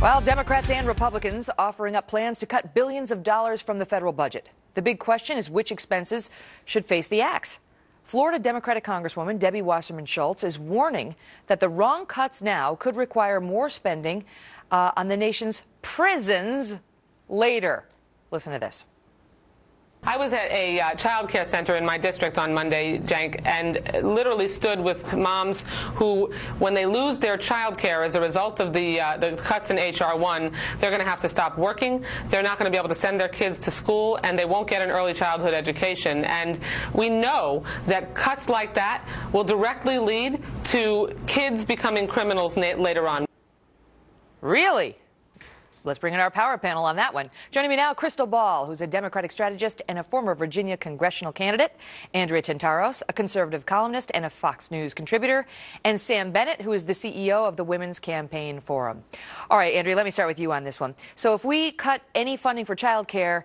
Well, Democrats and Republicans offering up plans to cut billions of dollars from the federal budget. The big question is which expenses should face the axe. Florida Democratic Congresswoman Debbie Wasserman Schultz is warning that the wrong cuts now could require more spending on the nation's prisons later. Listen to this. I was at a child care center in my district on Monday, Jank, and literally stood with moms who, when they lose their child care as a result of the cuts in H.R. 1, they're going to have to stop working, they're not going to be able to send their kids to school, and they won't get an early childhood education. And we know that cuts like that will directly lead to kids becoming criminals later on. Really? Let's bring in our power panel on that one. Joining me now, Crystal Ball, who's a Democratic strategist and a former Virginia congressional candidate, Andrea Tantaros, a conservative columnist and a Fox News contributor, and Sam Bennett, who is the CEO of the Women's Campaign Forum. All right, Andrea, let me start with you on this one. So if we cut any funding for child care,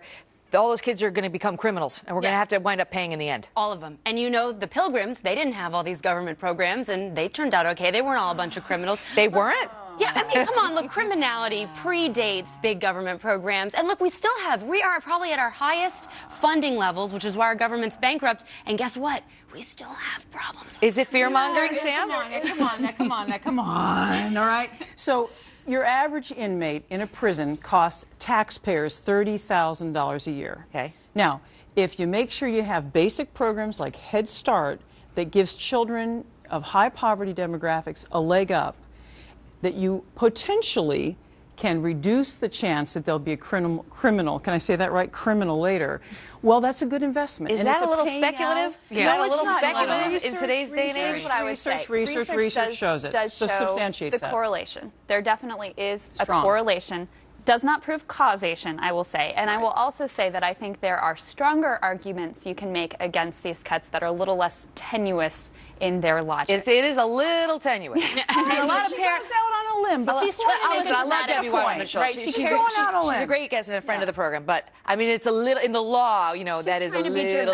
all those kids are going to become criminals, and we're going to have to wind up paying in the end. All of them. And you know, the Pilgrims, they didn't have all these government programs, and they turned out okay. They weren't all a bunch of criminals. They weren't? Yeah, I mean, come on, look, criminality predates big government programs. And look, we are probably at our highest funding levels, which is why our government's bankrupt. And guess what? We still have problems. Is it fear-mongering, Sam? Come on, all right? So your average inmate in a prison costs taxpayers $30,000 a year. Okay. Now, if you make sure you have basic programs like Head Start that gives children of high poverty demographics a leg up, that you potentially can reduce the chance that they'll be a criminal, can I say that right, criminal later, well, that's a good investment. Is that a little speculative? Is that a little speculative in today's day and age? What I would say. Research shows it. Does so show substantiates the that. correlation. There definitely is Strong. a correlation. Does not prove causation, I will say. And I will also say that I think there are stronger arguments you can make against these cuts that are a little less tenuous in their logic. It is a little tenuous. A lot of parents out on a limb, but listen, I love Debbie Wasserman Schultz. She's going out on a limb. She's a great guest and a friend of the program, but I mean, it's a little in the law. You know, that is a little little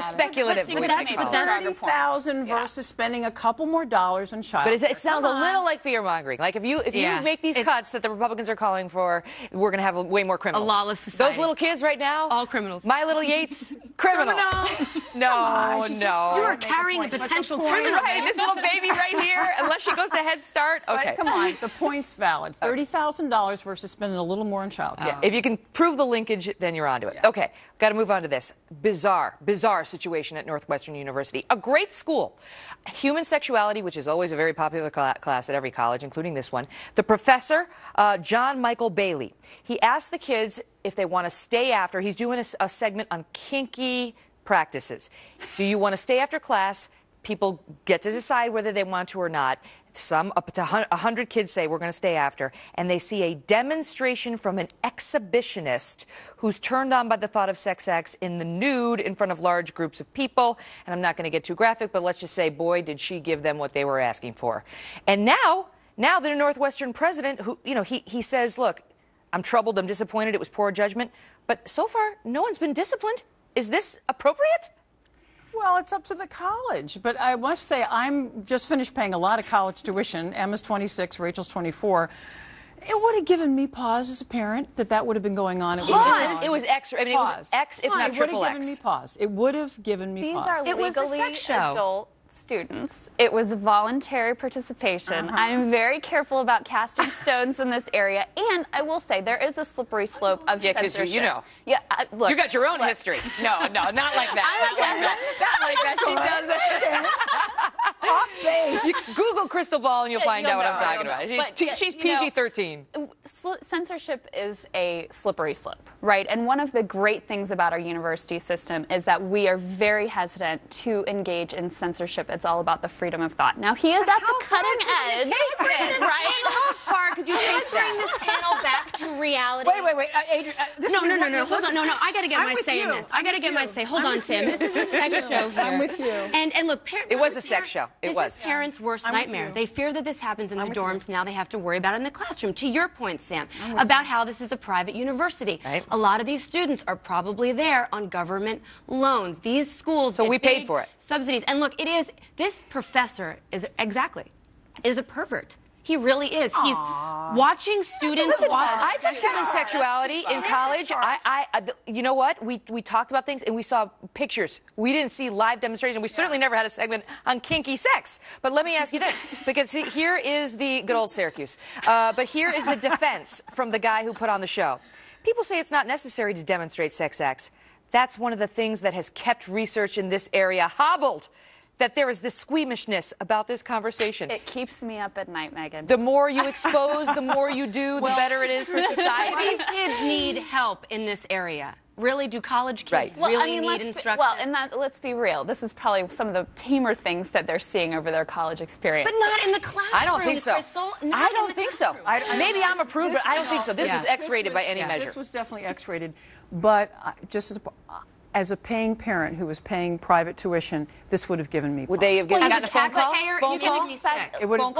speculative. $30,000 versus spending a couple more dollars on child. But it sounds a little like fear mongering. Like if you make these cuts that the Republicans are calling for, we're going to have way more criminals. A lawless society. Those little kids right now, all criminals. My little Yates, criminal. No. You are carrying a potential criminal. Right, this little baby right here, unless she goes to Head Start. Okay. Right, come on, the point's valid. $30,000 versus spending a little more on child care. Yeah, if you can prove the linkage, then you're onto it. Yeah. Okay, got to move on to this. Bizarre situation at Northwestern University. A great school. Human sexuality, which is always a very popular class at every college, including this one. The professor, John Michael Bailey, he asked the kids if they want to stay after. He's doing a segment on kinky practices. Do you want to stay after class? People get to decide whether they want to or not. Some, up to 100 kids say we're going to stay after, and they see a demonstration from an exhibitionist who's turned on by the thought of sex acts in the nude in front of large groups of people. And I'm not going to get too graphic, but let's just say, boy, did she give them what they were asking for. And now the Northwestern president, who, you know, he says, look, I'm troubled, I'm disappointed, it was poor judgment, but so far, no one's been disciplined. Is this appropriate? Well, it's up to the college, but I must say I'm just finished paying a lot of college tuition. Emma's 26, Rachel's 24. It would have given me pause as a parent that would have been going on. It was X. I mean, pause. It was X, if not triple X. It would have given me pause. It would have given me pause. These are legally adult students. It was voluntary participation. I'm very careful about casting stones in this area, and I will say there is a slippery slope of censorship. Because you know. Yeah, look. You got your own history. No, not like that. Not like that. She doesn't. Off base. You Google Crystal Ball and you'll find out what I'm talking about. She's PG-13. Censorship is a slippery slope, right? And one of the great things about our university system is that we are very hesitant to engage in censorship. It's all about the freedom of thought. Now, he is at the cutting edge, right? How far could you take Bring this panel back to reality. Wait, Adrian. No. Hold on. No. I got to get my say in this. I got to get my say. Hold on, Sam. This is a sex show here. I'm with you. And look, it was a sex show. This is parents' worst nightmare. They fear that this happens in the dorms. Now they have to worry about it in the classroom. To your point, Sam, about how this is a private university. Right. A lot of these students are probably there on government loans. These schools So get we paid for it. Subsidies. And look, this professor is a pervert. He really is. He's watching students watch. I took human sexuality in college. You know what? We talked about things and we saw pictures. We didn't see live demonstration. We certainly never had a segment on kinky sex. But let me ask you this, because here is the good old Syracuse. But here is the defense from the guy who put on the show. People say it's not necessary to demonstrate sex acts. That's one of the things that has kept research in this area hobbled. That there is this squeamishness about this conversation. It keeps me up at night, Megyn. The more you expose, the more you do, the better it is for society. These kids need help in this area. Really, do college kids really need instruction? Let's be real. This is probably some of the tamer things that they're seeing over their college experience. But not in the classroom. I don't think so. Crystal. I don't think so. Maybe I'm a prude, but I don't think so. This is X-rated by any measure. This was definitely X-rated, but just as a paying parent who was paying private tuition, this would have given me pause. Would they have gotten a phone call? It would have